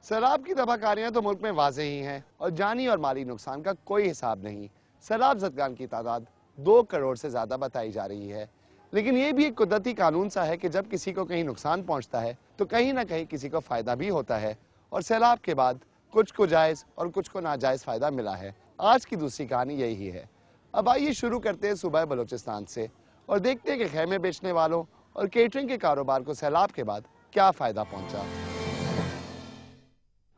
سیلاب کی تباہکاریاں تو ملک میں واضح ہی ہیں اور جانی اور مالی نقصان کا کوئی حساب نہیں۔ سیلاب زدگان کی تعداد 2 کروڑ سے زیادہ بتائی جا رہی ہے، لیکن یہ بھی ایک قدرتی قانون سا ہے کہ جب کسی کو کہیں نقصان پہنچتا ہے تو کہیں نہ کہیں کسی کو فائدہ بھی ہوتا ہے، اور سیلاب کے بعد کچھ کو جائز اور کچھ کو ناجائز فائدہ ملا ہے۔ آج کی دوسری کہانی یہی ہے۔ اب آئیے شروع کرتے ہیں صوبہ بلوچستان سے اور دیکھتے ہیں کہ خیمے بیچنے والوں اور کیٹرنگ کے کاروبار کو سیلاب کے بعد کیا فائدہ پہنچا۔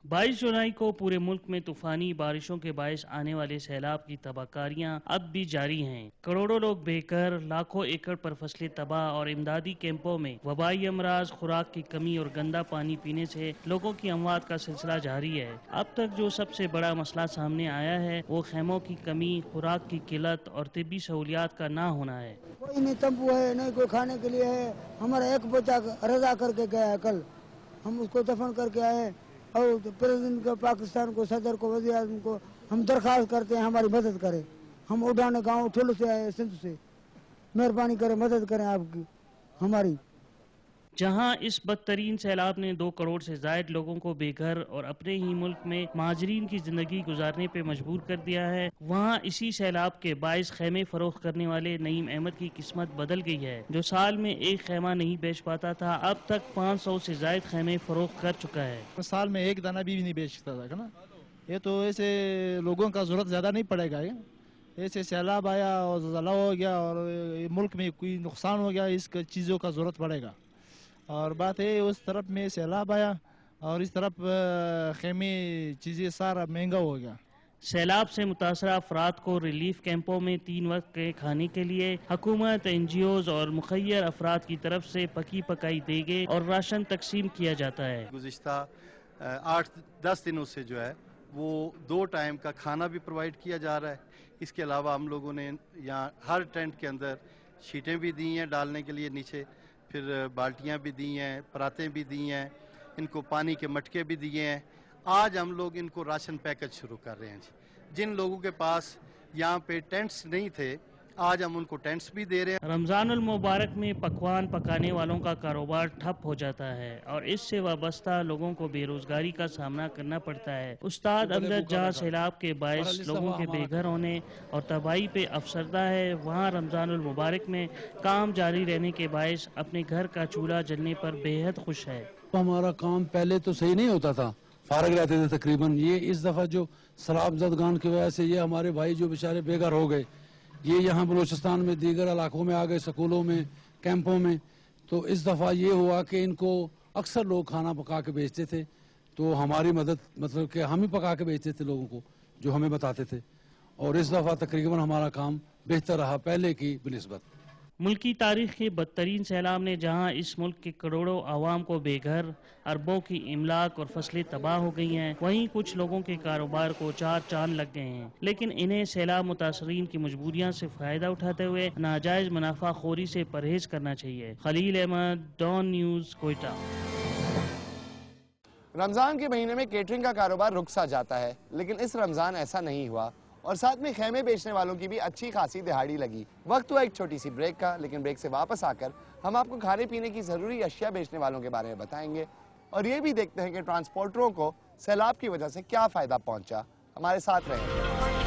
22 جولائی کو پورے ملک میں طوفانی بارشوں کے باعث آنے والے سیلاب کی تباہکاریاں اب بھی جاری ہیں۔ کروڑوں لوگ بے گھر، لاکھوں ایکڑ پر فصلیں تباہ اور امدادی کیمپوں میں وبائی امراض، خوراک کی کمی اور گندا پانی پینے سے لوگوں کی اموات کا سلسلہ جاری ہے۔ اب تک جو سب سے بڑا مسئلہ سامنے آیا ہے وہ خیموں کی کمی، خوراک کی قلت اور طبی سہولیات کا نہ ہونا ہے۔ کوئی نہیں تمبو ہے، نہیں کوئی کھانے کے لیے ہے۔ ہمارا ایک بچہ رضا کر کے گیا ہے، کل ہم اس کو دفن کر کے آئے، اور پریزیڈنٹ کو، پاکستان کو، صدر کو، وزیر اعظم کو ہم درخواست کرتے ہیں ہماری مدد کریں۔ ہم اڈانے گاؤں ٹھل سے آئے، سندھ سے، مہربانی کریں، مدد کریں آپ کی ہماری۔ جہاں اس بدترین سیلاب نے 2 کروڑ سے زائد لوگوں کو بے گھر اور اپنے ہی ملک میں مہاجرین کی زندگی گزارنے پہ مجبور کر دیا ہے، وہاں اسی سیلاب کے باعث خیمے فروخت کرنے والے نعیم احمد کی قسمت بدل گئی ہے۔ جو سال میں ایک خیمہ نہیں بیچ پاتا تھا، اب تک 500 سے زائد خیمے فروخت کر چکا ہے۔ سال میں ایک دانہ بھی نہیں بیچ سکتا تھا نا۔ یہ تو ایسے لوگوں کا ضرورت زیادہ نہیں پڑے گا، ایسے سیلاب آیا اور زلزلہ ہو گیا اور ملک میں کوئی نقصان ہو گیا، اس چیزوں کا ضرورت پڑے گا۔ اور بات ہے اس طرف میں سیلاب آیا اور اس طرف خیمے چیزیں سارا مہنگا ہو گیا۔ سیلاب سے متاثرہ افراد کو ریلیف کیمپوں میں 3 وقت کے کھانے کے لیے حکومت، NGOs اور مخیر افراد کی طرف سے پکی پکائی دیگیں اور راشن تقسیم کیا جاتا ہے۔ گزشتہ 8-10 دنوں سے جو ہے وہ 2 ٹائم کا کھانا بھی پرووائڈ کیا جا رہا ہے۔ اس کے علاوہ ہم لوگوں نے یہاں ہر ٹینٹ کے اندر شیٹیں بھی دی ہیں ڈالنے کے لیے نیچے، پھر بالٹیاں بھی دی ہیں، پراتیں بھی دی ہیں، ان کو پانی کے مٹکے بھی دیے ہیں۔ آج ہم لوگ ان کو راشن پیکج شروع کر رہے ہیں جن لوگوں کے پاس یہاں پہ ٹینٹس نہیں تھے، آج ہم ان کو ٹینٹس بھی دے رہے ہیں۔ رمضان المبارک میں پکوان پکانے والوں کا کاروبار ٹھپ ہو جاتا ہے اور اس سے وابستہ لوگوں کو بے روزگاری کا سامنا کرنا پڑتا ہے۔ استاد امجد جہاں سیلاب کے باعث لوگوں کے بے گھر ہونے اور تباہی پہ افسردہ ہے، وہاں رمضان المبارک میں کام جاری رہنے کے باعث اپنے گھر کا چولہا جلنے پر بے حد خوش ہے۔ ہمارا کام پہلے تو صحیح نہیں ہوتا تھا، فارغ رہتے تھے تقریباً۔ یہ اس دفعہ جو سیلاب زدگان کی وجہ سے یہ ہمارے بھائی جو بیچارے بے گھر ہو گئے، یہ یہاں بلوچستان میں دیگر علاقوں میں آ گئے، سکولوں میں، کیمپوں میں، تو اس دفعہ یہ ہوا کہ ان کو اکثر لوگ کھانا پکا کے بیچتے تھے، تو ہماری مدد مطلب کہ ہم ہی پکا کے بیچتے تھے لوگوں کو جو ہمیں بتاتے تھے، اور اس دفعہ تقریباً ہمارا کام بہتر رہا پہلے کی بنسبت۔ ملکی تاریخ کے بدترین سیلاب نے جہاں اس ملک کے کروڑوں عوام کو بے گھر، اربوں کی املاک اور فصلیں تباہ ہو گئی ہیں، وہیں کچھ لوگوں کے کاروبار کو 4 چاند لگ گئے ہیں، لیکن انہیں سیلاب متاثرین کی مجبوریاں سے فائدہ اٹھاتے ہوئے ناجائز منافع خوری سے پرہیز کرنا چاہیے۔ خلیل احمد، ڈان نیوز، کوئٹہ۔ رمضان کے مہینے میں کیٹرنگ کا کاروبار رک سا جاتا ہے، لیکن اس رمضان ایسا نہیں ہوا، اور ساتھ میں خیمے بیچنے والوں کی بھی اچھی خاصی دہاڑی لگی۔ وقت ہوا ایک چھوٹی سی بریک کا، لیکن بریک سے واپس آ کر ہم آپ کو کھانے پینے کی ضروری اشیاء بیچنے والوں کے بارے میں بتائیں گے، اور یہ بھی دیکھتے ہیں کہ ٹرانسپورٹروں کو سیلاب کی وجہ سے کیا فائدہ پہنچا۔ ہمارے ساتھ رہیں۔